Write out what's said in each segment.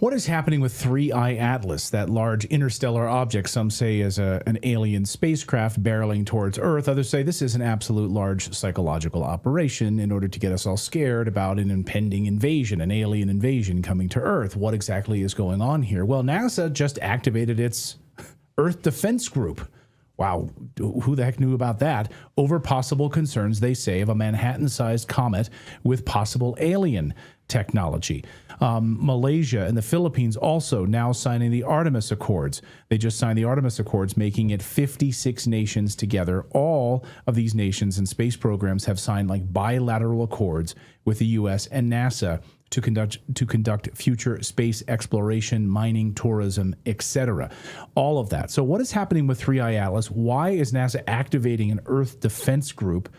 What is happening with 3I Atlas, that large interstellar object some say is an alien spacecraft barreling towards Earth? Others say this is an absolute large psychological operation in order to get us all scared about an impending invasion, an alien invasion coming to Earth. What exactly is going on here? Well, NASA just activated its Earth Defense Group. Wow, who the heck knew about that? Over possible concerns, they say, of a Manhattan-sized comet with possible alien technology. Malaysia and the Philippines also now signing the Artemis Accords. They just signed the Artemis Accords, making it 56 nations together. All of these nations and space programs have signed like bilateral accords with the U.S. and NASA to conduct future space exploration, mining, tourism, etc. All of that. So what is happening with 3I Atlas? Why is NASA activating an Earth Defense Group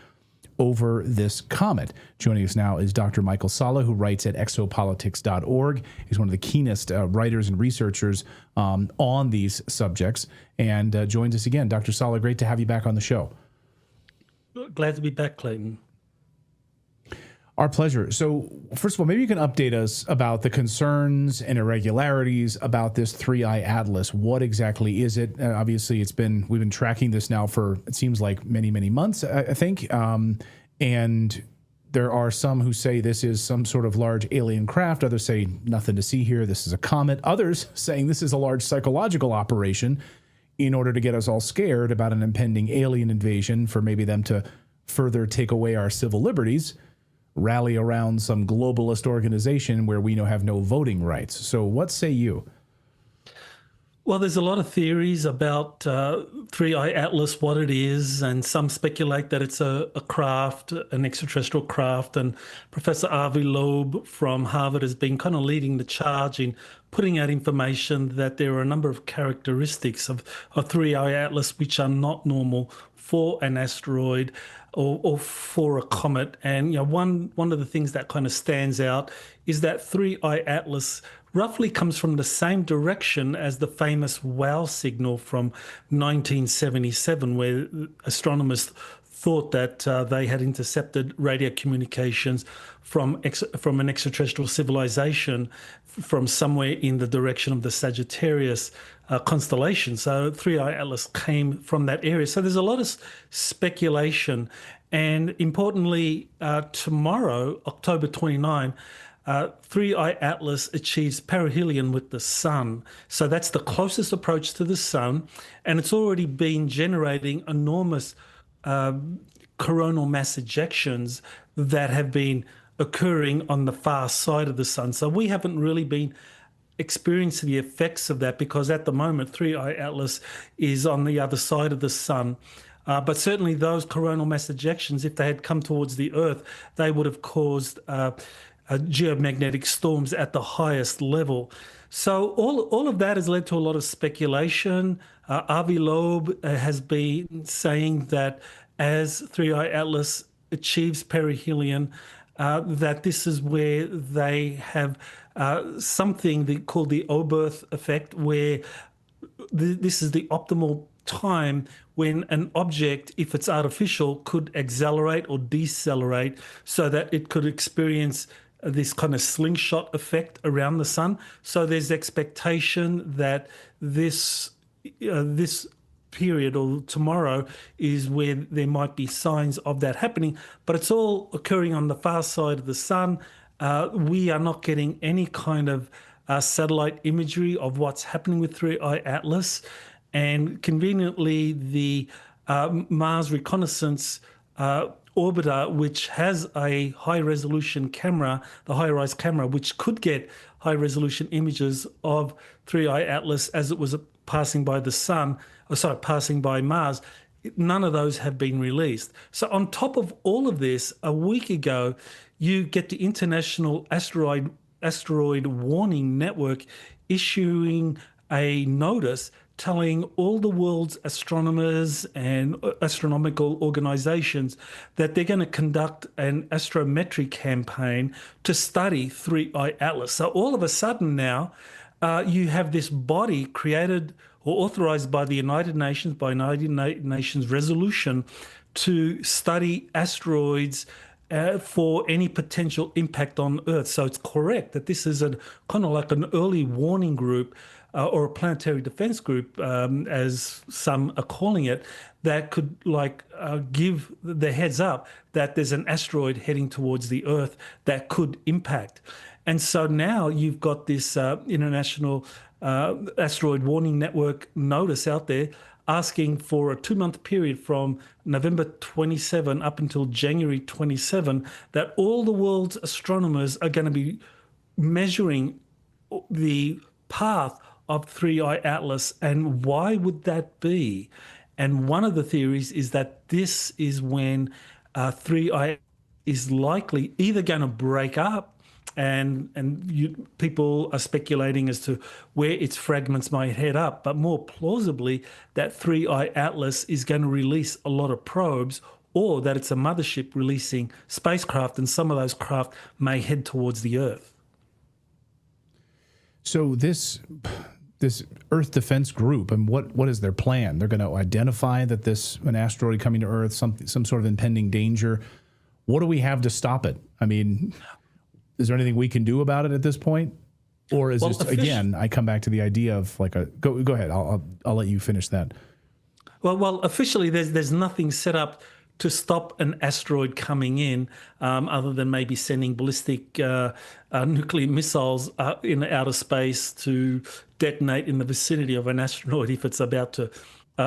over this comet? Joining us now is Dr. Michael Salla, who writes at exopolitics.org. He's one of the keenest writers and researchers on these subjects, and joins us again. Dr. Salla, great to have you back on the show. Glad to be back, Clayton. Our pleasure. So first of all, maybe you can update us about the concerns and irregularities about this 3I Atlas. What exactly is it? Obviously, we've been tracking this now for, it seems like many, many months, I think. And there are some who say this is some sort of large alien craft. Others say nothing to see here. This is a comet. Others saying this is a large psychological operation in order to get us all scared about an impending alien invasion, for maybe them to further take away our civil liberties, rally around some globalist organization where we have no voting rights. So what say you? Well, there's a lot of theories about 3I Atlas, what it is, and some speculate that it's a craft, an extraterrestrial craft, and Professor Avi Loeb from Harvard has been kind of leading the charge in putting out information that there are a number of characteristics of 3I Atlas which are not normal for an asteroid or for a comet. And one of the things that kind of stands out is that 3I Atlas roughly comes from the same direction as the famous WOW signal from 1977, where astronomers thought that they had intercepted radio communications from an extraterrestrial civilization from somewhere in the direction of the Sagittarius constellation. So 3I Atlas came from that area. So there's a lot of speculation. And importantly, tomorrow, October 29, 3I Atlas achieves perihelion with the sun. So that's the closest approach to the sun. And it's already been generating enormous coronal mass ejections that have been occurring on the far side of the sun. So we haven't really been experiencing the effects of that, because at the moment 3I Atlas is on the other side of the sun. But certainly those coronal mass ejections, if they had come towards the Earth, they would have caused geomagnetic storms at the highest level. So all of that has led to a lot of speculation. Avi Loeb has been saying that as 3I Atlas achieves perihelion, that this is where they have something called the Oberth effect, where this is the optimal time when an object, if it's artificial, could accelerate or decelerate so that it could experience this kind of slingshot effect around the sun. So there's expectation that this period, or tomorrow, is where there might be signs of that happening, but it's all occurring on the far side of the sun. We are not getting any kind of satellite imagery of what's happening with 3I Atlas, and conveniently the Mars Reconnaissance orbiter, which has a high-resolution camera, the HiRISE camera, which could get high-resolution images of 3I Atlas as it was passing by the sun, passing by Mars, none of those have been released. So on top of all of this, a week ago, you get the International Asteroid Warning Network issuing a notice telling all the world's astronomers and astronomical organizations that they're going to conduct an astrometry campaign to study 3I Atlas. So all of a sudden now, you have this body created or authorized by the United Nations, by United Nations resolution, to study asteroids for any potential impact on Earth. So it's correct that this is a kind of like an early warning group or a planetary defense group, as some are calling it, that could give the heads up that there's an asteroid heading towards the Earth that could impact. And so now you've got this international asteroid warning network notice out there asking for a 2-month period from November 27 up until January 27 that all the world's astronomers are going to be measuring the path of 3I Atlas. And why would that be? And one of the theories is that this is when 3I is likely either going to break up, and people are speculating as to where its fragments might head up, but more plausibly that 3I Atlas is going to release a lot of probes, or that it's a mothership releasing spacecraft, and some of those craft may head towards the Earth. So this Earth Defense Group, and what is their plan? They're going to identify that an asteroid coming to Earth, some sort of impending danger. What do we have to stop it? I mean, is there anything we can do about it at this point? Or is this, again, I come back to the idea of go ahead. I'll let you finish that. Well, officially there's nothing set up to stop an asteroid coming in, other than maybe sending ballistic nuclear missiles in outer space to detonate in the vicinity of an asteroid if it's about to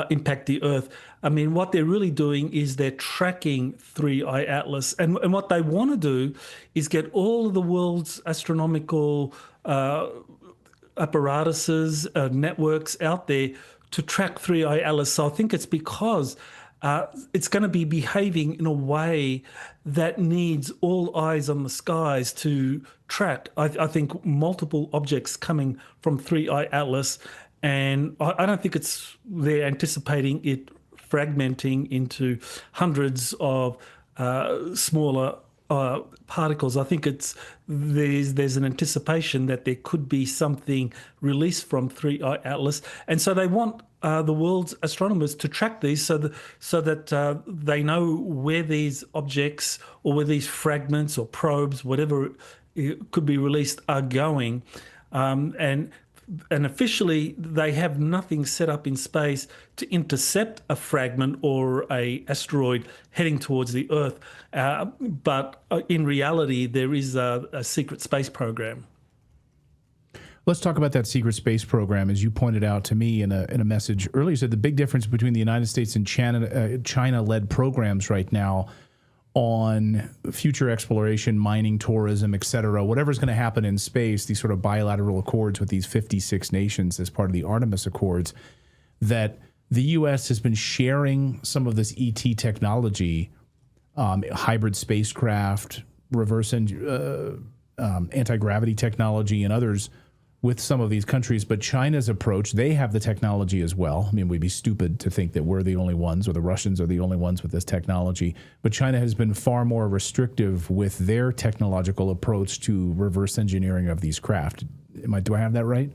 impact the Earth. I mean, what they're really doing is they're tracking 3I Atlas. And what they want to do is get all of the world's astronomical apparatuses, networks out there to track 3I Atlas. So I think it's because it's going to be behaving in a way that needs all eyes on the skies to track, I think, multiple objects coming from 3I Atlas. And I don't think they're anticipating it fragmenting into hundreds of smaller particles. I think there's an anticipation that there could be something released from 3I Atlas, and so they want the world's astronomers to track these so that they know where these objects or where these fragments or probes, whatever it could be released, are going, and officially, they have nothing set up in space to intercept a fragment or a asteroid heading towards the Earth. But in reality, there is a secret space program. Let's talk about that secret space program. As you pointed out to me in a message earlier, you said the big difference between the United States and China-led programs right now on future exploration, mining, tourism, et cetera, whatever's going to happen in space, these sort of bilateral accords with these 56 nations as part of the Artemis Accords, that the U.S. has been sharing some of this ET technology, hybrid spacecraft, reverse anti-gravity technology, and others with some of these countries. But China's approach, they have the technology as well. I mean, we'd be stupid to think that we're the only ones or the Russians are the only ones with this technology. But China has been far more restrictive with their technological approach to reverse engineering of these craft. Do I have that right?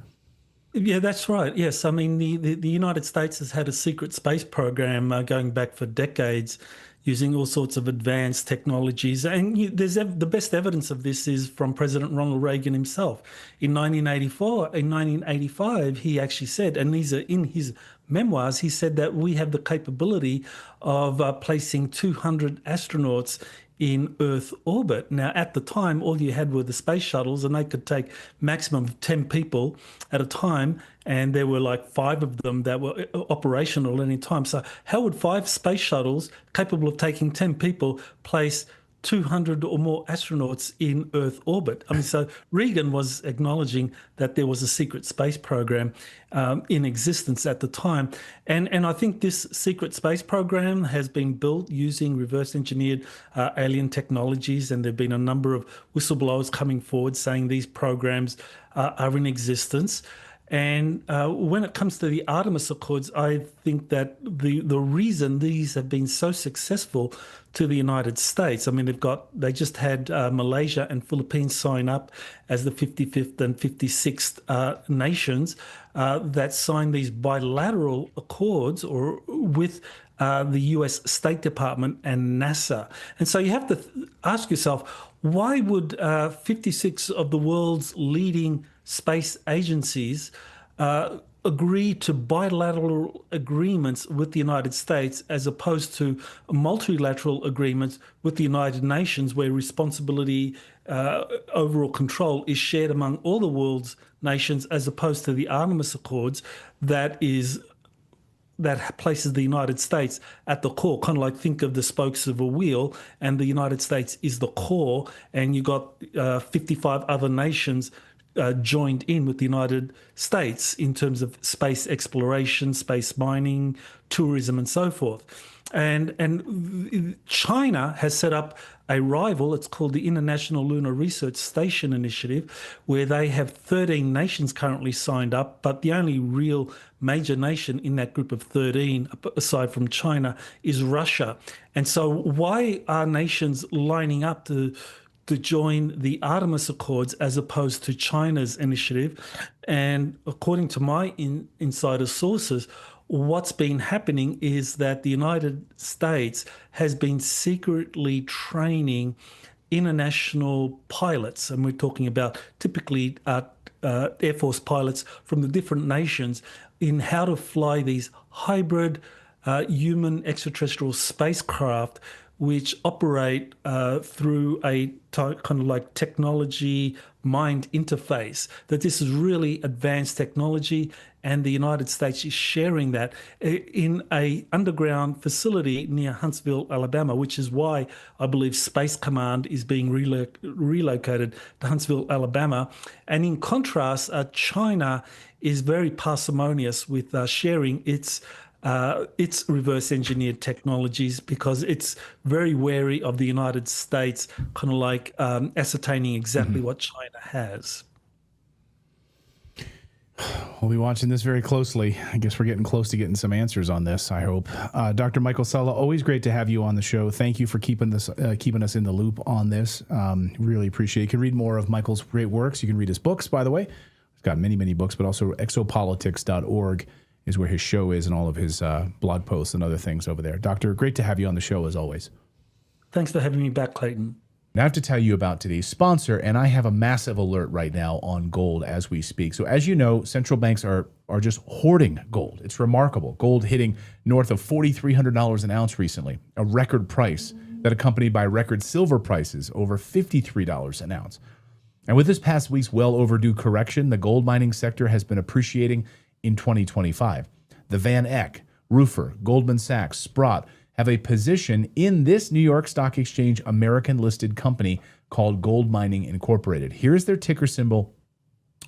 Yeah, that's right. Yes. I mean, the United States has had a secret space program going back for decades, using all sorts of advanced technologies. And the best evidence of this is from President Ronald Reagan himself. In 1985, he actually said, and these are in his memoirs, he said that we have the capability of placing 200 astronauts in Earth orbit. Now, at the time, all you had were the space shuttles, and they could take maximum of 10 people at a time, and there were like 5 of them that were operational at any time. So how would 5 space shuttles capable of taking 10 people place 200 or more astronauts in Earth orbit? I mean, so Reagan was acknowledging that there was a secret space program in existence at the time. And I think this secret space program has been built using reverse engineered alien technologies. And there have been a number of whistleblowers coming forward saying these programs are in existence. And when it comes to the Artemis Accords, I think that the reason these have been so successful to the United States, I mean, they just had Malaysia and Philippines sign up as the 55th and 56th nations that signed these bilateral accords or with the US State Department and NASA. And so you have to ask yourself, why would 56 of the world's leading space agencies agree to bilateral agreements with the United States as opposed to multilateral agreements with the United Nations, where responsibility, overall control is shared among all the world's nations, as opposed to the Artemis Accords that places the United States at the core, kind of like think of the spokes of a wheel, and the United States is the core, and you got 55 other nations joined in with the United States in terms of space exploration, space mining, tourism, and so forth. And China has set up a rival. It's called the International Lunar Research Station Initiative, where they have 13 nations currently signed up, but the only real major nation in that group of 13, aside from China, is Russia. And so why are nations lining up to join the Artemis Accords as opposed to China's initiative? And according to my insider sources, what's been happening is that the United States has been secretly training international pilots, and we're talking about typically Air Force pilots from the different nations, in how to fly these hybrid human extraterrestrial spacecraft which operate through a kind of like technology mind interface, that this is really advanced technology, and the United States is sharing that in a underground facility near Huntsville, Alabama, which is why I believe Space Command is being relocated to Huntsville, Alabama. And in contrast, China is very parsimonious with sharing its reverse engineered technologies, because it's very wary of the United States kind of like ascertaining exactly what China has. We'll be watching this very closely. I guess we're getting close to getting some answers on this, I hope. Dr. Michael Salla, always great to have you on the show. Thank you for keeping us in the loop on this. Really appreciate it. You can read more of Michael's great works. You can read his books, by the way. He's got many, many books, but also exopolitics.org is where his show is, and all of his blog posts and other things over there. Doctor, great to have you on the show as always. Thanks for having me back, Clayton. Now I have to tell you about today's sponsor, and I have a massive alert right now on gold as we speak. So as you know, central banks are just hoarding gold. It's remarkable. Gold hitting north of $4,300 an ounce recently, a record price that accompanied by record silver prices over $53 an ounce. And with this past week's well overdue correction, the gold mining sector has been appreciating in 2025. The Van Eck, Roofer, Goldman Sachs, Sprott have a position in this New York Stock Exchange American-listed company called Gold Mining Incorporated. Here's their ticker symbol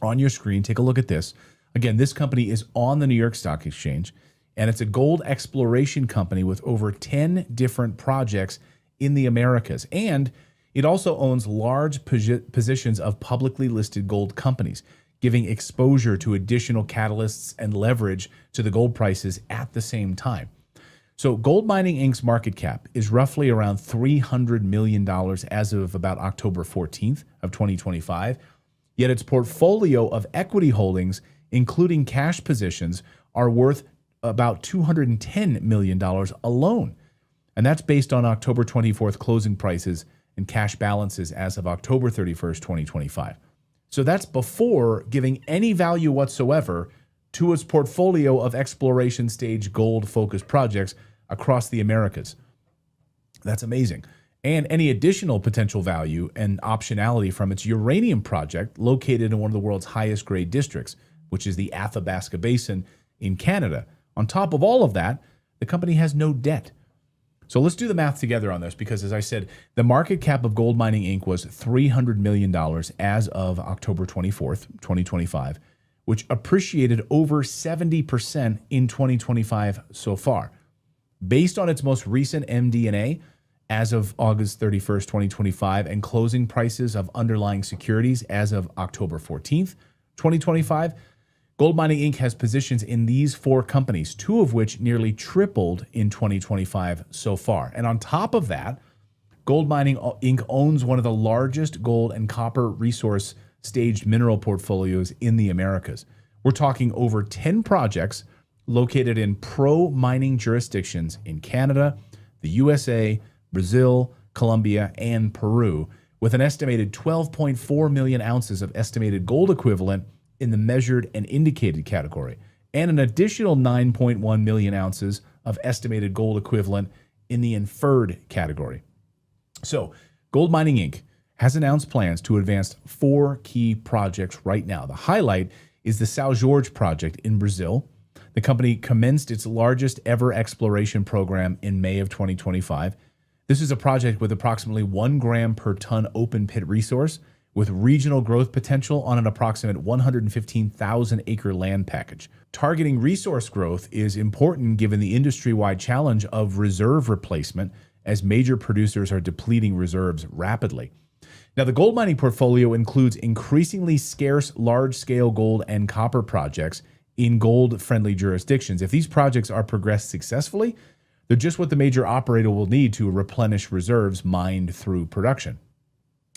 on your screen. Take a look at this. Again, this company is on the New York Stock Exchange, and it's a gold exploration company with over 10 different projects in the Americas. And it also owns large positions of publicly listed gold companies, giving exposure to additional catalysts and leverage to the gold prices at the same time. So Gold Mining Inc.'s market cap is roughly around $300 million as of about October 14th of 2025, yet its portfolio of equity holdings, including cash positions, are worth about $210 million alone. And that's based on October 24th closing prices and cash balances as of October 31st, 2025. So that's before giving any value whatsoever to its portfolio of exploration stage gold-focused projects across the Americas. That's amazing. And any additional potential value and optionality from its uranium project located in one of the world's highest grade districts, which is the Athabasca Basin in Canada. On top of all of that, the company has no debt. So let's do the math together on this, because as I said, the market cap of Gold Mining Inc. was $300 million as of October 24th, 2025, which appreciated over 70% in 2025 so far. Based on its most recent MD&A as of August 31st, 2025, and closing prices of underlying securities as of October 14th, 2025, Gold Mining Inc. has positions in these 4 companies, 2 of which nearly tripled in 2025 so far. And on top of that, Gold Mining Inc. owns one of the largest gold and copper resource staged mineral portfolios in the Americas. We're talking over 10 projects located in pro-mining jurisdictions in Canada, the USA, Brazil, Colombia, and Peru, with an estimated 12.4 million ounces of estimated gold equivalent in the measured and indicated category, and an additional 9.1 million ounces of estimated gold equivalent in the inferred category. So, Gold Mining Inc. has announced plans to advance 4 key projects right now. The highlight is the São Jorge project in Brazil. The company commenced its largest ever exploration program in May of 2025. This is a project with approximately 1 gram per ton open pit resource with regional growth potential on an approximate 115,000 acre land package. Targeting resource growth is important given the industry-wide challenge of reserve replacement as major producers are depleting reserves rapidly. Now, the gold mining portfolio includes increasingly scarce large-scale gold and copper projects in gold-friendly jurisdictions. If these projects are progressed successfully, they're just what the major operator will need to replenish reserves mined through production.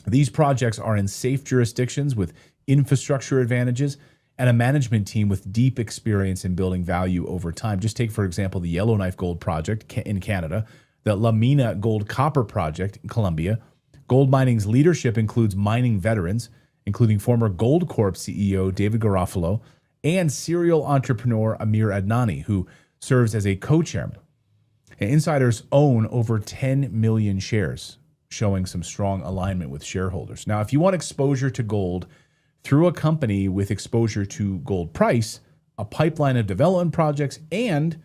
These projects are in safe jurisdictions with infrastructure advantages and a management team with deep experience in building value over time. Just take, for example, the Yellowknife Gold Project in Canada, the La Mina Gold Copper Project in Colombia. Gold mining's leadership includes mining veterans, including former Goldcorp CEO David Garofalo and serial entrepreneur Amir Adnani, who serves as a co-chairman. And insiders own over 10 million shares, showing some strong alignment with shareholders. Now, if you want exposure to gold through a company with exposure to gold price, a pipeline of development projects, and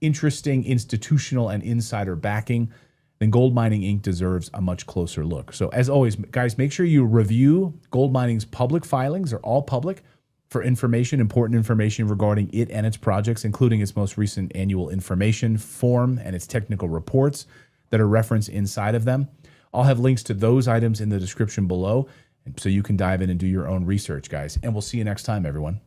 interesting institutional and insider backing, then Gold Mining Inc. deserves a much closer look. So as always, guys, make sure you review Gold Mining's public filings. They're all public for information, important information regarding it and its projects, including its most recent annual information form and its technical reports that are referenced inside of them. I'll have links to those items in the description below, so you can dive in and do your own research, guys. And we'll see you next time, everyone.